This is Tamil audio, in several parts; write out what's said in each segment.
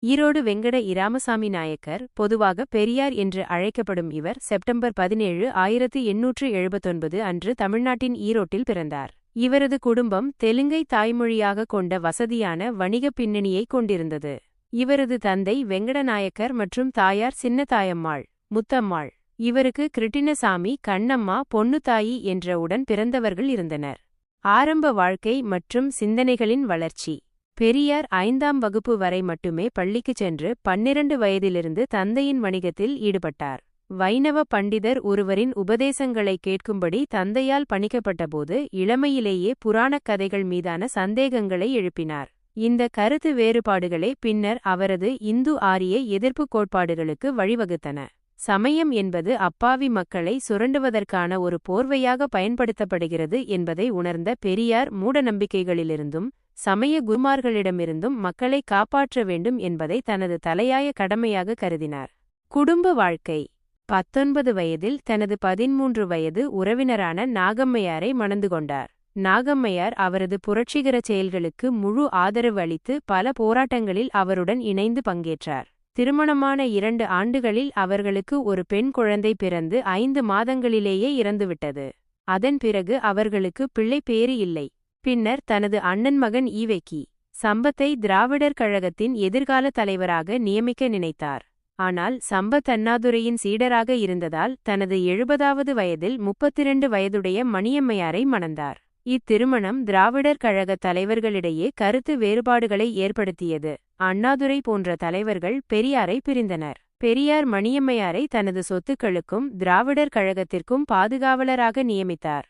ஈரோடு வெங்கட இராமசாமி நாயக்கர், பொதுவாக பெரியார் என்று அழைக்கப்படும் இவர் செப்டம்பர் 17, 1879 அன்று தமிழ்நாட்டின் ஈரோட்டில் பிறந்தார். இவரது குடும்பம் தெலுங்கை தாய்மொழியாக கொண்ட வசதியான வணிக பின்னணியை கொண்டிருந்தது. இவரது தந்தை வெங்கடநாயக்கர் மற்றும் தாயார் சின்னத்தாயம்மாள், முத்தம்மாள். இவருக்கு கிருட்டிணசாமி, கண்ணம்மா, பொன்னுத்தாயி என்ற உடன் பிறந்தவர்கள் இருந்தனர். ஆரம்ப வாழ்க்கை மற்றும் சிந்தனைகளின் வளர்ச்சி. பெரியார் 5ஆம் வகுப்பு வரை மட்டுமே பள்ளிக்குச் சென்று 12 வயதிலிருந்து தந்தையின் வணிகத்தில் ஈடுபட்டார். வைணவ பண்டிதர் ஒருவரின் உபதேசங்களை கேட்கும்படி தந்தையால் பணிக்கப்பட்டபோது இளமையிலேயே புராணக் கதைகள் மீதான சந்தேகங்களை எழுப்பினார். இந்த கருத்து வேறுபாடுகளே பின்னர் அவரது இந்து ஆரிய எதிர்ப்பு கோட்பாடுகளுக்கு வழிவகுத்தன. சமயம் என்பது அப்பாவி மக்களை சுரண்டுவதற்கான ஒரு போர்வையாக பயன்படுத்தப்படுகிறது என்பதை உணர்ந்த பெரியார் மூடநம்பிக்கைகளிலிருந்தும் சமய குருமார்களிடமிருந்தும் மக்களை காப்பாற்ற வேண்டும் என்பதை தனது தலையாய கடமையாக கருதினார். குடும்ப வாழ்க்கை. 19 வயதில் தனது 13 வயது உறவினரான நாகம்மையாரை மணந்து கொண்டார். நாகம்மையார் அவரது புரட்சிகர செயல்களுக்கு முழு ஆதரவு அளித்து பல போராட்டங்களில் அவருடன் இணைந்து பங்கேற்றார். திருமணமான 2 ஆண்டுகளில் அவர்களுக்கு ஒரு பெண் குழந்தை பிறந்து 5 மாதங்களிலேயே இறந்துவிட்டது. அதன் பிறகு அவர்களுக்கு பிள்ளை பேறு இல்லை. பின்னர் தனது அண்ணன் மகன் ஈவேக்கி சம்பத்தை திராவிடர் கழகத்தின் எதிர்கால தலைவராக நியமிக்க நினைத்தார். ஆனால் சம்பத் அண்ணாதுரையின் சீடராக இருந்ததால் தனது 70வது வயதில் 32 வயதுடைய மணியம்மையாரை மணந்தார். இத்திருமணம் திராவிடர் கழக தலைவர்களிடையே கருத்து வேறுபாடுகளை ஏற்படுத்தியது. அண்ணாதுரை போன்ற தலைவர்கள் பெரியாரை பிரிந்தனர். பெரியார் மணியம்மையாரை தனது சொத்துக்களுக்கும் திராவிடர் கழகத்திற்கும் பாதுகாவலராக நியமித்தார்.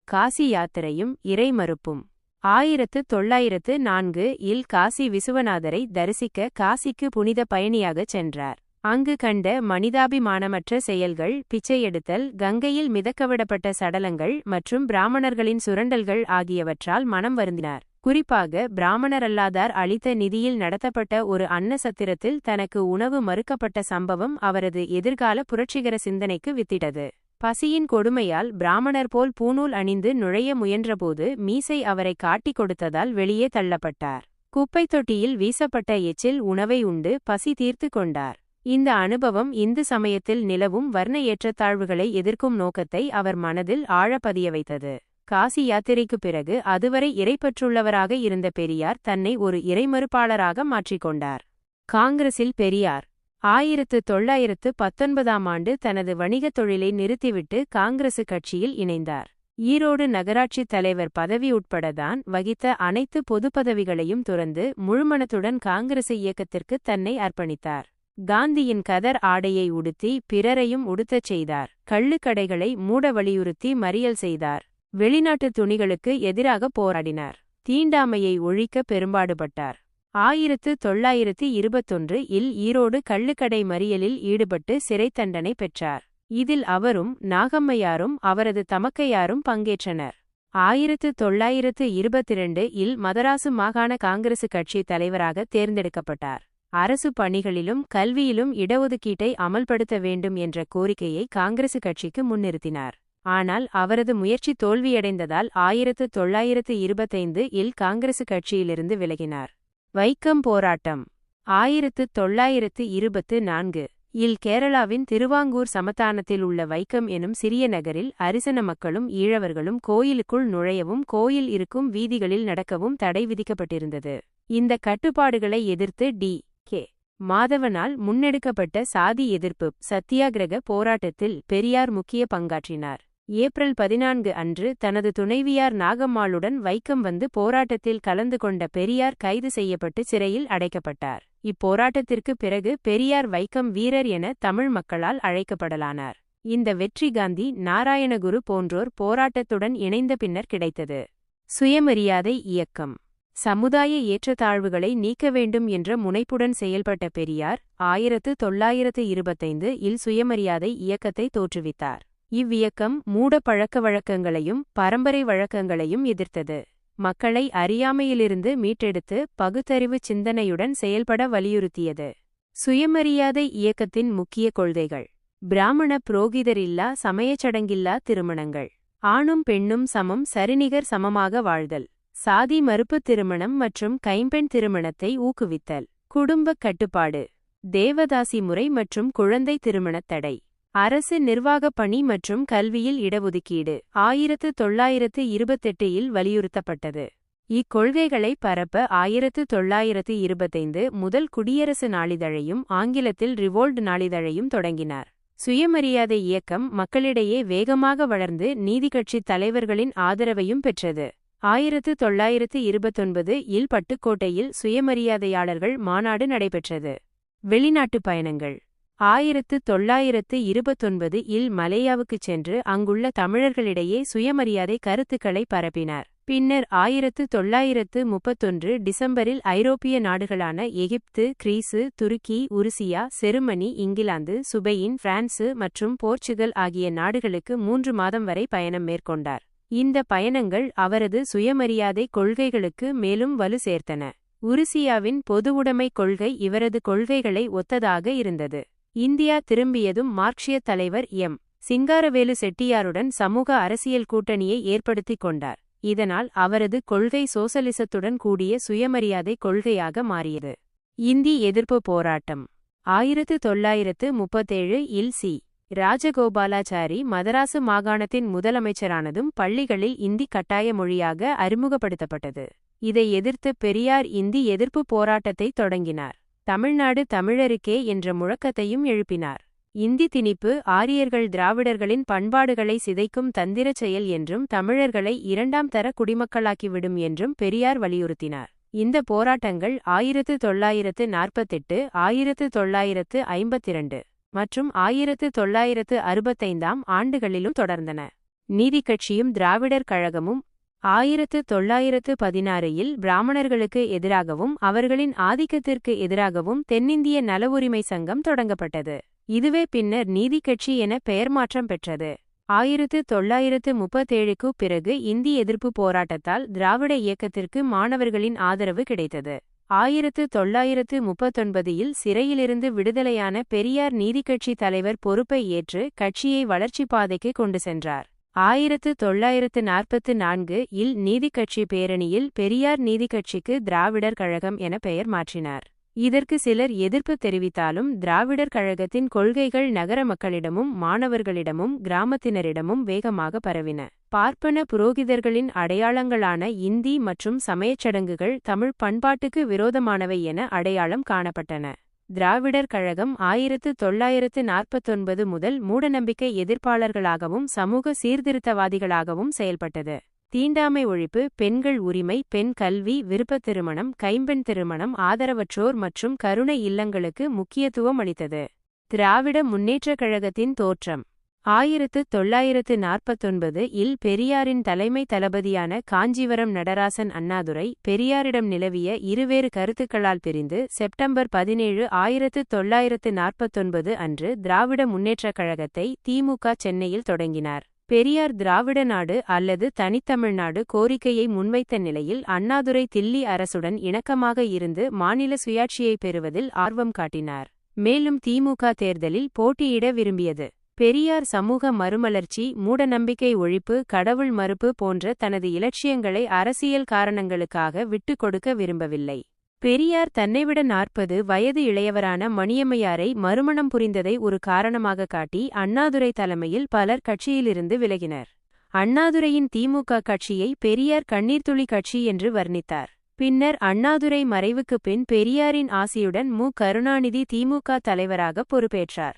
காசி யாத்திரையும் இறை மறுப்பும். 1904 இல் காசி விசுவநாதரை தரிசிக்க காசிக்கு புனித பயணியாகச் சென்றார். அங்கு கண்ட மனிதாபிமானமற்ற செயல்கள், பிச்சை எடுத்தல், கங்கையில் மிதக்கவிடப்பட்ட சடலங்கள் மற்றும் பிராமணர்களின் சுரண்டல்கள் ஆகியவற்றால் மனம் வருந்தினார். குறிப்பாக பிராமணரல்லாதார் அளித்த நிதியில் நடத்தப்பட்ட ஒரு அன்ன சத்திரத்தில் தனக்கு உணவு மறுக்கப்பட்ட சம்பவம் அவரது எதிர்கால புரட்சிகர சிந்தனைக்கு வித்திட்டது. பசியின் கொடுமையால் பிராமணர் போல் பூணூல் அணிந்து நுழைய முயன்றபோது மீசை அவரை காட்டிக் கொடுத்ததால் வெளியே தள்ளப்பட்டார். குப்பைத் தொட்டியில் வீசப்பட்ட எச்சில் உணவை உண்டு பசி தீர்த்து கொண்டார். இந்த அனுபவம் இந்து சமயத்தில் நிலவும் வர்ண ஏற்றத்தாழ்வுகளை எதிர்க்கும் நோக்கத்தை அவர் மனதில் ஆழப்பதிய வைத்தது. காசி யாத்திரைக்குப் பிறகு அதுவரை இறைப்பற்றுள்ளவராக இருந்த பெரியார் தன்னை ஒரு இறைமறுப்பாளராக மாற்றிக்கொண்டார். காங்கிரஸில் பெரியார் 1919ஆம் ஆண்டு தனது வணிகத் தொழிலை நிறுத்திவிட்டு காங்கிரசு கட்சியில் இணைந்தார். ஈரோடு நகராட்சித் தலைவர் பதவி உட்பட தான் வகித்த அனைத்து பொதுப் பதவிகளையும் துறந்து முழுமனத்துடன் காங்கிரசு இயக்கத்திற்கு தன்னை அர்ப்பணித்தார். காந்தியின் கதர் ஆடையை உடுத்தி பிறரையும் உடுத்தச் செய்தார். கள்ளுக்கடைகளை மூட வலியுறுத்தி மறியல் செய்தார். வெளிநாட்டு துணிகளுக்கு எதிராக போராடினார். தீண்டாமையை ஒழிக்க பெரும்பாடுபட்டார். 1921 இல் ஈரோடு கள்ளுக்கடை மறியலில் ஈடுபட்டு சிறைத் தண்டனை பெற்றார். இதில் அவரும் நாகம்மையாரும் அவரது தமக்கையாரும் பங்கேற்றனர். 1922 இல் மதராசு மாகாண காங்கிரசு கட்சி தலைவராக தேர்ந்தெடுக்கப்பட்டார். அரசு பணிகளிலும் கல்வியிலும் இடஒதுக்கீட்டை அமல்படுத்த வேண்டும் என்ற கோரிக்கையை காங்கிரசு கட்சிக்கு முன்னிறுத்தினார். ஆனால் அவரது முயற்சி தோல்வியடைந்ததால் 1925 இல் காங்கிரசு கட்சியிலிருந்து விலகினார். வைக்கம் போராட்டம். 1924 இல் கேரளாவின் திருவாங்கூர் சமதானத்தில் உள்ள வைக்கம் எனும் சிறிய நகரில் அரிசன மக்களும் ஈழவர்களும் கோயிலுக்குள் நுழையவும் கோயில் இருக்கும் வீதிகளில் நடக்கவும் தடை விதிக்கப்பட்டிருந்தது. இந்த கட்டுப்பாடுகளை எதிர்த்து டி.கே. மாதவனால் முன்னெடுக்கப்பட்ட சாதி எதிர்ப்பு சத்தியாகிரக போராட்டத்தில் பெரியார் முக்கிய பங்காற்றினார். ஏப்ரல் 14 அன்று தனது துணைவியார் நாகம்மாளுடன் வைக்கம் வந்து போராட்டத்தில் கலந்து கொண்ட பெரியார் கைது செய்யப்பட்டு சிறையில் அடைக்கப்பட்டார். இப்போராட்டத்திற்கு பிறகு பெரியார் வைக்கம் வீரர் என தமிழ் மக்களால் அழைக்கப்படலானார். இந்த வெற்றி காந்தி, நாராயணகுரு போன்றோர் போராட்டத்துடன் இணைந்த பின்னர் கிடைத்தது. சுயமரியாதை இயக்கம். சமுதாய ஏற்றத்தாழ்வுகளை நீக்க வேண்டும் என்ற முனைப்புடன் செயல்பட்ட பெரியார் 1925 இல் சுயமரியாதை இயக்கத்தை தோற்றுவித்தார். இவ்வியக்கம் மூட பழக்க வழக்கங்களையும் பரம்பரை வழக்கங்களையும் எதிர்த்தது. மக்களை அறியாமையிலிருந்து மீட்டெடுத்து பகுத்தறிவு சிந்தனையுடன் செயல்பட வலியுறுத்தியது. சுயமரியாதை இயக்கத்தின் முக்கிய கொள்கைகள். பிராமண புரோகிதரில்லா சமயச்சடங்கில்லா திருமணங்கள். ஆணும் பெண்ணும் சமம், சரிநிகர் சமமாக வாழ்தல். சாதி மறுப்பு திருமணம் மற்றும் கைம்பெண் திருமணத்தை ஊக்குவித்தல். குடும்பக் கட்டுப்பாடு, தேவதாசி முறை மற்றும் குழந்தை திருமணத் தடை, அரசு நிர்வாகப் பணி மற்றும் கல்வியில் இடஒதுக்கீடு 1928 வலியுறுத்தப்பட்டது. இக்கொள்கைகளை பரப்ப 1925 முதல் குடியரசு நாளிதழையும் ஆங்கிலத்தில் ரிவோல்ட் நாளிதழையும் தொடங்கினார். சுயமரியாதை இயக்கம் மக்களிடையே வேகமாக வளர்ந்து நீதிக்கட்சித் தலைவர்களின் ஆதரவையும் பெற்றது. 1929 இல் பட்டுக்கோட்டையில் சுயமரியாதையாளர்கள் மாநாடு நடைபெற்றது. வெளிநாட்டுப் பயணங்கள் 1929 இல் மலேயாவுக்குச் சென்று அங்குள்ள தமிழர்களிடையே சுயமரியாதை கருத்துக்களை பரப்பினார். பின்னர் 1931 டிசம்பரில் ஐரோப்பிய நாடுகளான எகிப்து, கிரீசு, துருக்கி, உருசியா, செருமனி, இங்கிலாந்து, சுபெயின், பிரான்சு மற்றும் போர்ச்சுகல் ஆகிய நாடுகளுக்கு 3 மாதம் வரை பயணம் மேற்கொண்டார். இந்த பயணங்கள் அவரது சுயமரியாதை கொள்கைகளுக்கு மேலும் வலு சேர்த்தன. உருசியாவின் பொதுவுடைமை கொள்கை இவரது கொள்கைகளை ஒத்ததாக இருந்தது. இந்தியா திரும்பியதும் மார்க்சியத் தலைவர் எம். சிங்காரவேலு செட்டியாருடன் சமூக அரசியல் கூட்டணியை ஏற்படுத்திக் கொண்டார். இதனால் அவரது கொள்கை சோசலிசத்துடன் கூடிய சுயமரியாதை கொள்கையாக மாறியது. இந்தி எதிர்ப்பு போராட்டம் 1937 இல் சி. ராஜகோபாலாச்சாரி மதராசு மாகாணத்தின் முதலமைச்சரானதும் பள்ளிகளில் இந்தி கட்டாய மொழியாக அறிமுகப்படுத்தப்பட்டது. இதை எதிர்த்து பெரியார் இந்தி எதிர்ப்பு போராட்டத்தை தொடங்கினார். தமிழ்நாடு தமிழருக்கே என்ற முழக்கத்தையும் எழுப்பினார். இந்தி திணிப்பு ஆரியர்கள் திராவிடர்களின் பண்பாடுகளை சிதைக்கும் தந்திரச் செயல் என்றும் தமிழர்களை 2ஆம் தர குடிமக்களாக்கிவிடும் என்றும் பெரியார் வலியுறுத்தினார். இந்த போராட்டங்கள் 1948, 1952 மற்றும் 1965 ஆண்டுகளிலும் தொடர்ந்தன. நீதிக்கட்சியும் திராவிடர் கழகமும் 1916 இல் பிராமணர்களுக்கு எதிராகவும் அவர்களின் ஆதிக்கத்திற்கு எதிராகவும் தென்னிந்திய நல உரிமை சங்கம் தொடங்கப்பட்டது. இதுவே பின்னர் நீதிக்கட்சி என பெயர் மாற்றம் பெற்றது. 1937க்கு பிறகு இந்தி எதிர்ப்பு போராட்டத்தால் திராவிட இயக்கத்திற்கு மாணவர்களின் ஆதரவு கிடைத்தது. 1939 இல் சிறையிலிருந்து விடுதலையான பெரியார் நீதிக்கட்சி தலைவர் பொறுப்பை ஏற்று கட்சியை வளர்ச்சிப் பாதைக்கு கொண்டு சென்றார். 1944 இல் நீதிக்கட்சி பேரணியில் பெரியார் நீதிக்கட்சிக்கு திராவிடர் கழகம் என பெயர் மாற்றினார். இதற்கு சிலர் எதிர்ப்பு தெரிவித்தாலும் திராவிடர் கழகத்தின் கொள்கைகள் நகர மக்களிடமும் மாணவர்களிடமும் கிராமத்தினரிடமும் வேகமாக பரவின. பார்ப்பன புரோகிதர்களின் அடையாளங்களான இந்தி மற்றும் சமயச்சடங்குகள் தமிழ் பண்பாட்டுக்கு விரோதமானவை என அடையாளம் காணப்பட்டன. திராவிடர் கழகம் 1949 முதல் மூடநம்பிக்கை எதிர்ப்பாளர்களாகவும் சமூக சீர்திருத்தவாதிகளாகவும் செயல்பட்டது. தீண்டாமை ஒழிப்பு, பெண்கள் உரிமை, பெண் கல்வி, விருப்பத் திருமணம், கைம்பெண் திருமணம், ஆதரவற்றோர் மற்றும் கருணை இல்லங்களுக்கு முக்கியத்துவம் அளித்தது. திராவிட முன்னேற்றக் கழகத்தின் தோற்றம் 1949 இல் பெரியாரின் தலைமை தளபதியான காஞ்சிவரம் நடராசன் அண்ணாதுரை பெரியாரிடம் நிலவிய இருவேறு கருத்துக்களால் பிரிந்து செப்டம்பர் 17, 1949 அன்று திராவிட முன்னேற்றக் கழகத்தை திமுக சென்னையில் தொடங்கினார். பெரியார் திராவிட நாடு அல்லது தனித்தமிழ்நாடு கோரிக்கையை முன்வைத்த நிலையில் அண்ணாதுரை தில்லி அரசுடன் இணக்கமாக இருந்து மாநில சுயாட்சியை பெறுவதில் ஆர்வம் காட்டினார். மேலும் திமுக தேர்தலில் போட்டியிட விரும்பியது. பெரியார் சமூக மறுமலர்ச்சி, மூடநம்பிக்கை ஒழிப்பு, கடவுள் மறுப்பு போன்ற தனது இலட்சியங்களை அரசியல் காரணங்களுக்காக விட்டுக் கொடுக்க விரும்பவில்லை. பெரியார் தன்னைவிட 40 வயது இளையவரான மணியம்மையாரை மறுமணம் புரிந்ததை ஒரு காரணமாக காட்டி அண்ணாதுரை தலைமையில் பலர் கட்சியிலிருந்து விலகினர். அண்ணாதுரையின் திமுக கட்சியை பெரியார் கண்ணீர்த்துளி கட்சி என்று வர்ணித்தார். பின்னர் அண்ணாதுரை மறைவுக்குப் பின் பெரியாரின் ஆசியுடன் மு. கருணாநிதி திமுக தலைவராக பொறுப்பேற்றார்.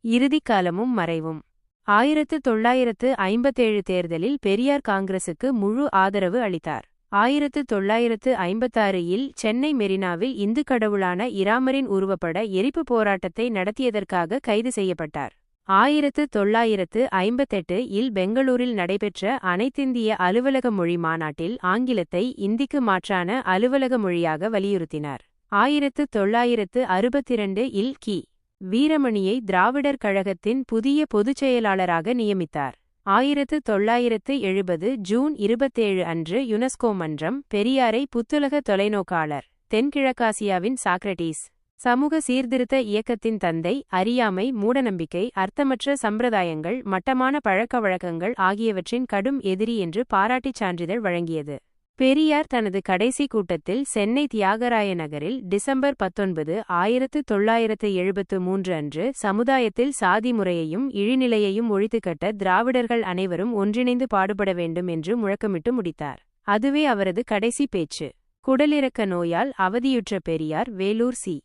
இறுதிக்காலமும் மறைவும் 1957 தேர்தலில் பெரியார் காங்கிரசுக்கு முழு ஆதரவு அளித்தார். 1956 இல் சென்னை மெரினாவில் இந்து கடவுளான இராமரின் உருவப்பட எரிப்பு போராட்டத்தை நடத்தியதற்காக கைது செய்யப்பட்டார். 1958 இல் பெங்களூரில் நடைபெற்ற அனைத்திந்திய அலுவலக மொழி மாநாட்டில் ஆங்கிலத்தை இந்திக்கு மாற்றான அலுவலக மொழியாக வலியுறுத்தினார். 1962 இல் கி. வீரமணியை திராவிடர் கழகத்தின் புதிய பொதுச் செயலாளராக நியமித்தார். 1970 ஜூன் 27 அன்று யுனெஸ்கோ மன்றம் பெரியாரை புத்துலக தொலைநோக்காளர், தென்கிழக்காசியாவின் சாக்ரடீஸ், சமூக சீர்திருத்த இயக்கத்தின் தந்தை, அறியாமை, மூடநம்பிக்கை, அர்த்தமற்ற சம்பிரதாயங்கள், மட்டமான பழக்கவழக்கங்கள் ஆகியவற்றின் கடும் எதிரி என்று பாராட்டிச் சான்றிதழ் வழங்கியது. பெரியார் தனது கடைசி கூட்டத்தில் சென்னை தியாகராய நகரில் டிசம்பர் 19, 1973 அன்று சமுதாயத்தில் சாதி முறையையும் இழிநிலையையும் ஒழித்துக்கட்ட திராவிடர்கள் அனைவரும் ஒன்றிணைந்து பாடுபட வேண்டும் என்று முழக்கமிட்டு முடித்தார். அதுவே அவரது கடைசி பேச்சு. குடலிறக்க நோயால் அவதியுற்ற பெரியார் வேலூர் சி.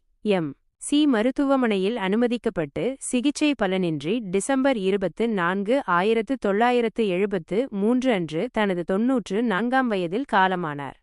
மருத்துவமனையில் அனுமதிக்கப்பட்டு சிகிச்சை பலனின்றி டிசம்பர் 24, 1973 அன்று தனது 94ஆம் வயதில் காலமானார்.